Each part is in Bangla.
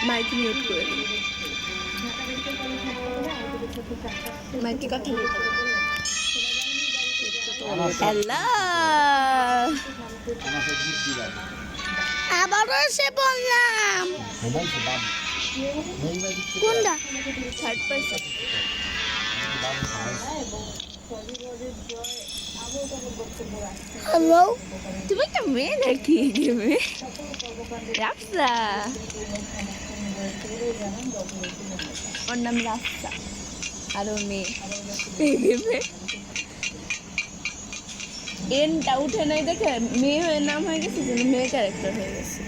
মাইক মিউট করে দিন। মাইকে কথা বলতে হ্যালো, আবারও এসে বললাম কোনটা থার্ড পার্সন। হ্যালো, তুমি একটা মেয়ে নাকি গেমে? রাফসা, ওর নাম রাফসা, আরো মেয়ে গেমে। এনটা উঠে নাই দেখে মেয়ে হয়ে নাম হয়ে গেছে, জন্য মেয়ে ক্যারেক্টার হয়ে গেছে।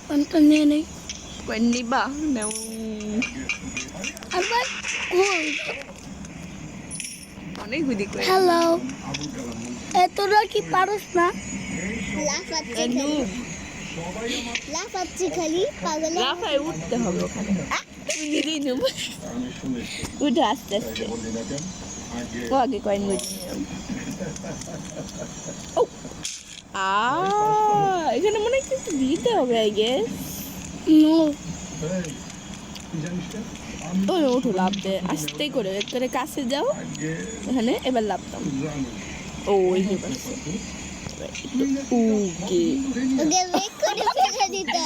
কোনটা নিয়ে নেই কোন নিবা নাও আবার অনেক গুদি করে। হ্যালো, তোরা কি পারস না? লাফাচ্ছি খালি পাগল। লাফায় উঠতে হবে ওখানে, তুমি নিজেই নেব। উঠে আস্তে আস্তে, ও আগে কয়েন বুঝে এখানে মনে হয় কিছু দিতে হবে আই গেস। নো ওঠো, লাভ দে আস্তে করে, করে কাছে যাও এখানে, এবার লাভতাম। ও ওই যে পারছে, ওকে ওকে ব্রেক করে ফেলে দিতে,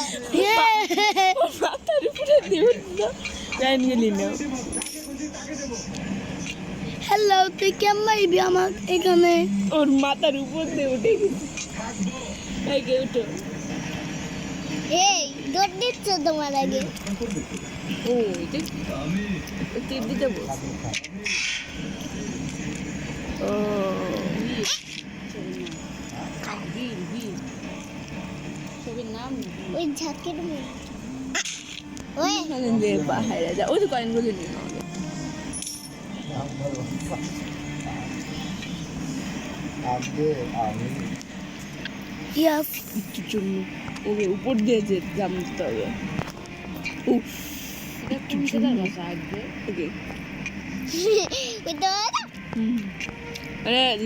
মাথার উপরে দিও না, লাইন গেলি না। হ্যালো, তুই কেমন আইবি আমার এখানে? ওর মাথার উপর দিয়ে উঠে গেছে। আগে উঠো। এই দৌড় দিচ্ছ তোমার আগে। ও এটা টিপ দিতে বলছি। ও ছবির নাম ওই ঝাঁকের মেয়ে, ওই মানে দে পাহাড়ে যা, ওই তো কয়েনগুলো নিয়ে নাও। একটু জন্য ওকে উপর দিয়ে যে জামতে হবে।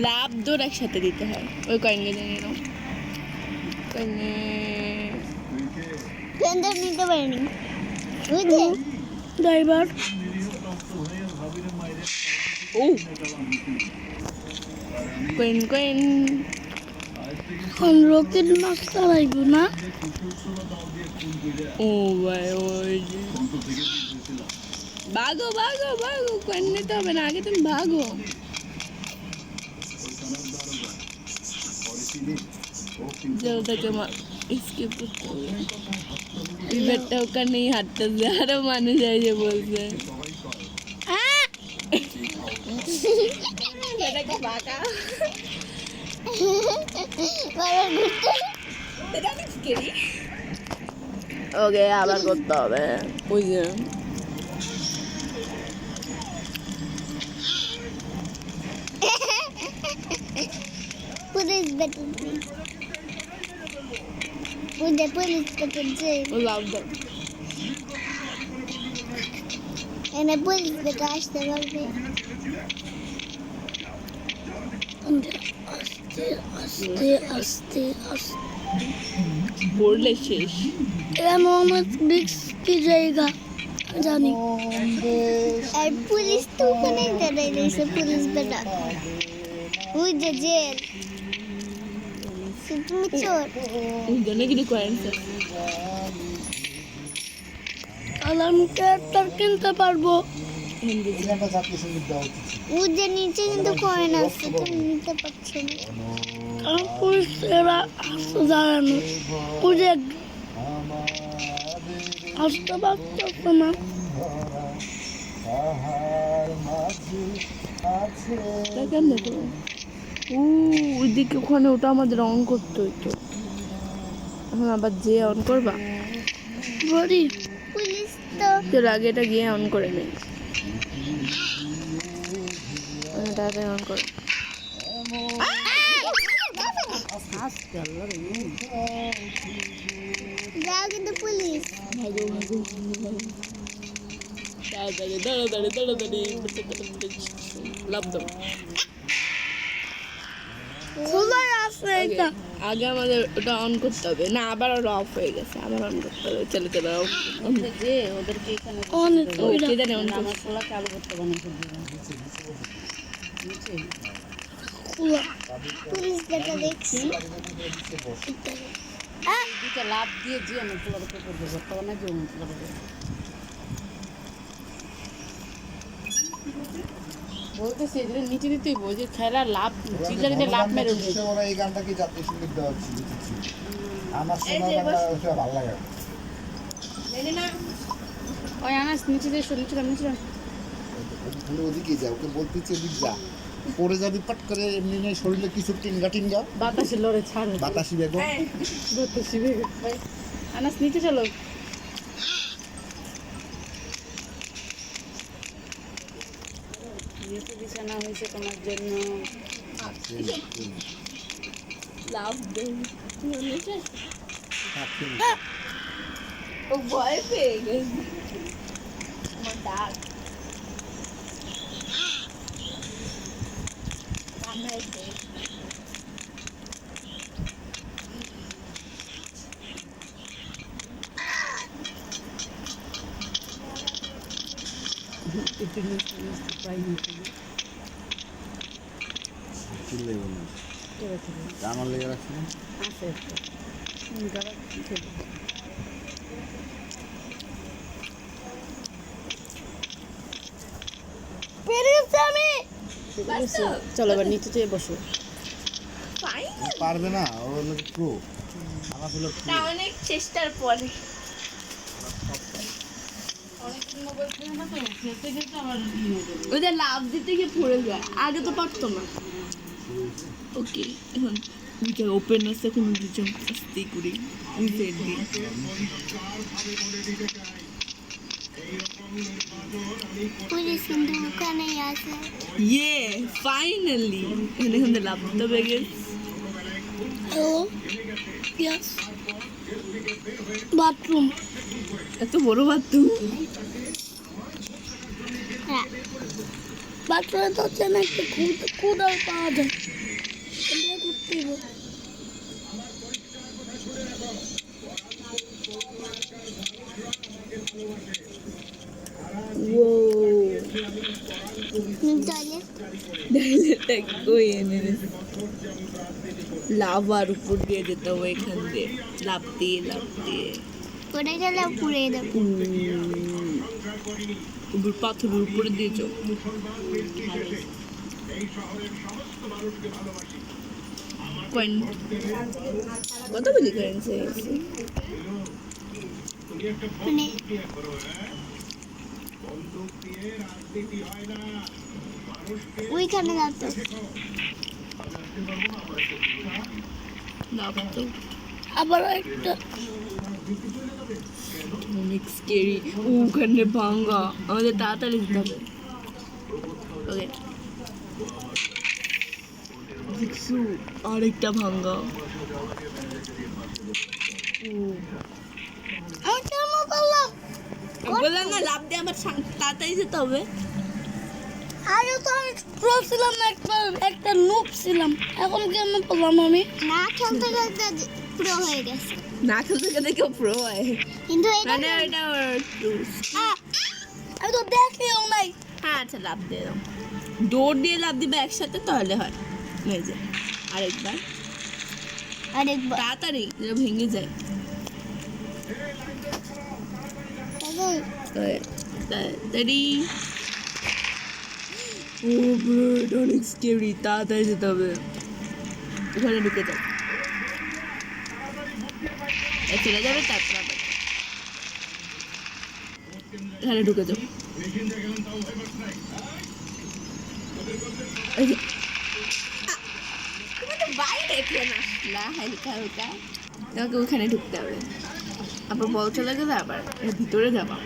লাভ দৌড় একসাথে দিতে হয়। ওই কয়েনগুলো নিয়ে নাও। নিতে পারিনি ড্রাইভার। ও কয়েন কয়েন রকেট মাছ চালাইব না। ও ভাই ওই ভাগো ভাগো ভাগো, কয়েন নিতে হবে না, আগে তুমি ভাগো। জলটাকে স্কিপ করতে হবে। এবারটা ওখানেই হাঁটতেছে, আরো মানুষ এসে বলছে ওকে আবার করতে হবে। ওই যে পুলিশ বেটাচ্ছে, পুলিশ বেটাচ্ছে, এনে পুলিশ বেটা আসতে পারবে। আস্তে আস্তে আস্তে আস্তে পড়লে শেষ। এমন কি জায়গা জানি। আর পুলিশ তো ওখানে দাঁড়াই রয়েছে, পুলিশ বেটা ওই যে জেল। তুমি চোর কি কয়েন আলামটার কিনতে পারবো। ও যে নিচে কিন্তু কয়েন আছে, তুমি নিতে পারছো না। পুলিশেরা আসতে দাঁড়ানো, ও যে আসতে পারছো না। দেখেন দেখো ওইদিকে, ওখানে ওটা আমাদের অন করতে হইতো। এখন আবার যে অন করবা বলি, পুলিশ তো তোর আগে এটা গিয়ে অন করে নেই, তাড়াতাড়ি অন করো। যাও কিন্তু পুলিশ তাড়াতাড়ি তাড়াতাড়ি তাড়াতাড়ি লাভ দাও। আছে এটা আগে আমাদের ওটা অন করতে হবে না, আবার ওটা অফ হয়ে গেছে, আবার অন করতে হবে। চলো চলো যে ওদেরকে এখানে অন কে জানে অন আমার পোলাকে আলু করতে বানাতে খোলা পুলিশ দেখা দেখছি দুটা লাভ দিয়ে যে আমার পোলার উপর করবো বর্তমানে যে আমার পোলার উপর বলতেছে এদের নিচে দিতেই বই যে খেলা লাভ চিল্লারিতে লাভ মেরে উঠেছে। ওরা এই গানটা কি জাতীয় সঙ্গীত দেওয়া উচিত ছিল। আমার শোনা গানটা ওটা ভালো লাগে। ওই আনাস নিচে দিয়ে নিচে নিচে তুমি ওদিকে যা, ওকে বলতেছি ওদিক যা, পরে যাবি পাট করে এমনি নেই শরীরে কিছু টিনগা টিনগা বাতাসে লড়ে ছাড় বাতাসি বেগম। বাতাসি বেগে ভাই আনাস নিচে চলো। নিচে বিছানা হয়েছে তোমার জন্য। লাভ দেন ও ভয় পেয়ে গেছে আমার ডাক আমার লেগে রাখছি না। আছে পেরেছি আমি চলো এবার নিচে যেয়ে বসো। পারবে না, ও হলো প্রো। আমার হলো তা অনেক চেষ্টার পরে ওদের লাভ দিতে গিয়ে পড়ে যায়, আগে তো পারতো না। ওকে এখন দুইটা ওপেন আছে, কোনো দুজন আস্তে করে রিসেট দিই। পুলিশ কিন্তু ওখানেই আছে ইয়ে ফাইনালি এখানে এখন লাভ দিতে পেরে গেছে। হ্যালো ইয়েস বাথরুম এত বড় বাথরুম, হ্যাঁ বাথরুমে তো হচ্ছে না একটু কোদাল পাওয়া যায় এটা করতে হবে ও তাহলে কই এনে লাভার উপর দিয়ে যেতে হবে, এখান দিয়ে লাভ দিয়ে পড়ে গেলে পুড়ে দেবো পাথরের উপরে দিয়ে যাও। কয়েন কতগুলি কয়েন মানে ওইখানে যাচ্ছে লাভ তো আবার একটা অনেক স্কেরি, ওখানে ভাঙ্গা, আমাদের তাড়াতাড়ি যেতে হবে। ওকে দেখছো আরেকটা ভাঙ্গা। আমি কেমন করলাম বললাম না লাভ দিয়ে আমার তাড়াতাড়ি যেতে হবে। আগে তো আমি প্রো ছিলাম না, একটা নুব ছিলাম, এখন কেমন করলাম আমি না খেলতে খেলতে প্রো হয়ে গেছে। না খেলতে গেলে কেউ প্রো হয়, কিন্তু মানে এটা আমি তো দেখিও নাই। হ্যাঁ আচ্ছা লাভ দিয়ে দাও, দৌড় দিয়ে লাভ দিবে একসাথে তাহলে হয়। এই যে আরেকবার তাড়াতাড়ি এটা ভেঙে যায়। তাড়াতাড়ি ও ব্রো এটা অনেক স্কেরি, তাড়াতাড়ি যেতে হবে। ওখানে ঢুকে যাও, চলে যাবে তারপর আবার এখানে ঢুকে যাও। বাইরে কেন আসলা হালকা হালকা, তোমাকে ওখানে ঢুকতে হবে, আবার বল চলে গেলে আবার এর ভিতরে যাবা।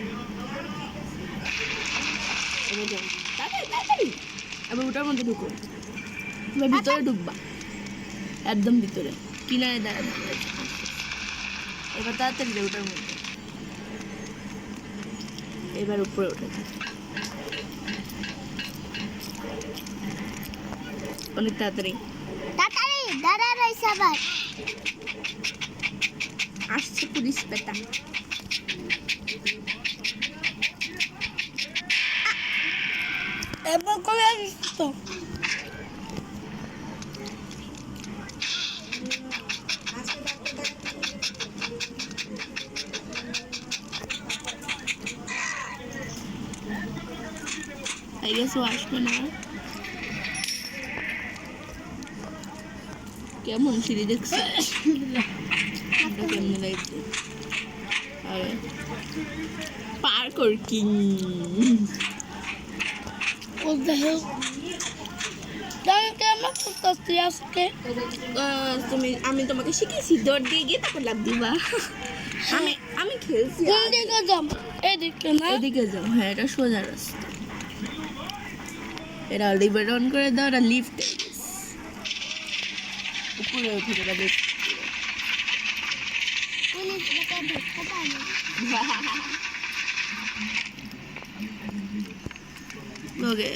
এবার যাও তাড়াতাড়ি তাড়াতাড়ি, আবার ওটার মধ্যে ঢুকো, এবার ভিতরে ঢুকবা, একদম ভিতরে কিনারে দাঁড়াবে। এবার তাড়াতাড়ি যাও ওটার মধ্যে, এবার উপরে উঠে অনেক তাড়াতাড়ি তাড়াতাড়ি দাঁড়া রইছে আবার আসছে পুলিশ পেটা। এবার করে আসিস তো I guess ও আসবে না। কেমন সিঁড়ি দেখছে? এটা কেমনে লাগছে? আরে parking. What the hell? Dan কেমন করতেছি আজকে আমি তোমাকে শিখেছি দৌড় দিয়ে গিয়ে তারপর লাফ দিবা। আমি খেলছি। কোন দিকে যাম এদিকে না এদিকে যাও। হ্যাঁ, এটা সোজা রাস্তা। এরা লিভার অন করে দাও, এরা লিফটে উপরে উঠে যাবে দেখতে। পুলিশ বেটা দেখতে পাই না ওকে,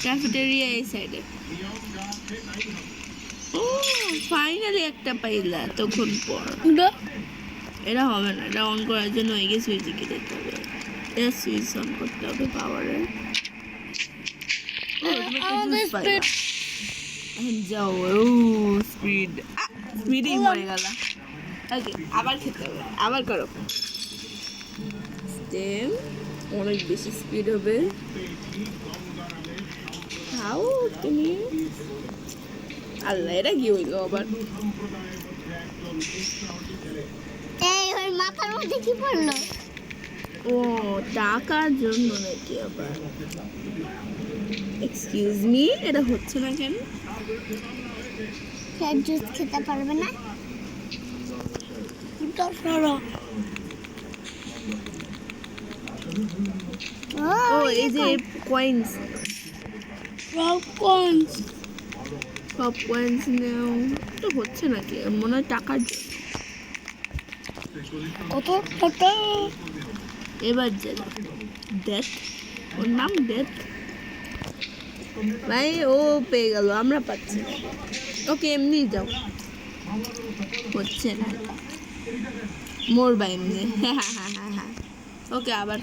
ক্যাফেটেরিয়া এই সাইডে। ও ফাইনালি একটা পাইলা তখন পর। এটা হবে না, এটা অন করার জন্য এগে সুইচ দিকে যেতে হবে। এটা সুইচ অন করতে হবে পাওয়ারের। আমাদের স্পিড যাও। ও স্পিড, স্পিডই মরে গেল। ওকে, আবার খেতে হবে, আবার করো। স্টেম অনেক বেশি স্পিড হবে। খাও তুমি। আল্লাহ, এটা কি হইলো আবার? এই ওর মাথার মধ্যে কি পড়লো ও টাকার জন্য নাকি আবার? এক্সকিউজ মি, এটা হচ্ছে না কেন? ফ্যাট জুস খেতে পারবে না এটা সরো ও এই যে কয়েন্স, সব কয়েন্স নেও। তো হচ্ছে নাকি? মনে হয় টাকার জন্য। কত কত এবার যে ডেথ, ওর নাম ডেথ ভাই। ও পেয়ে গেল, আমরা পাচ্ছি না। ওকে, এমনি যাও। হচ্ছে না, মোর বা এমনি। ওকে, আবার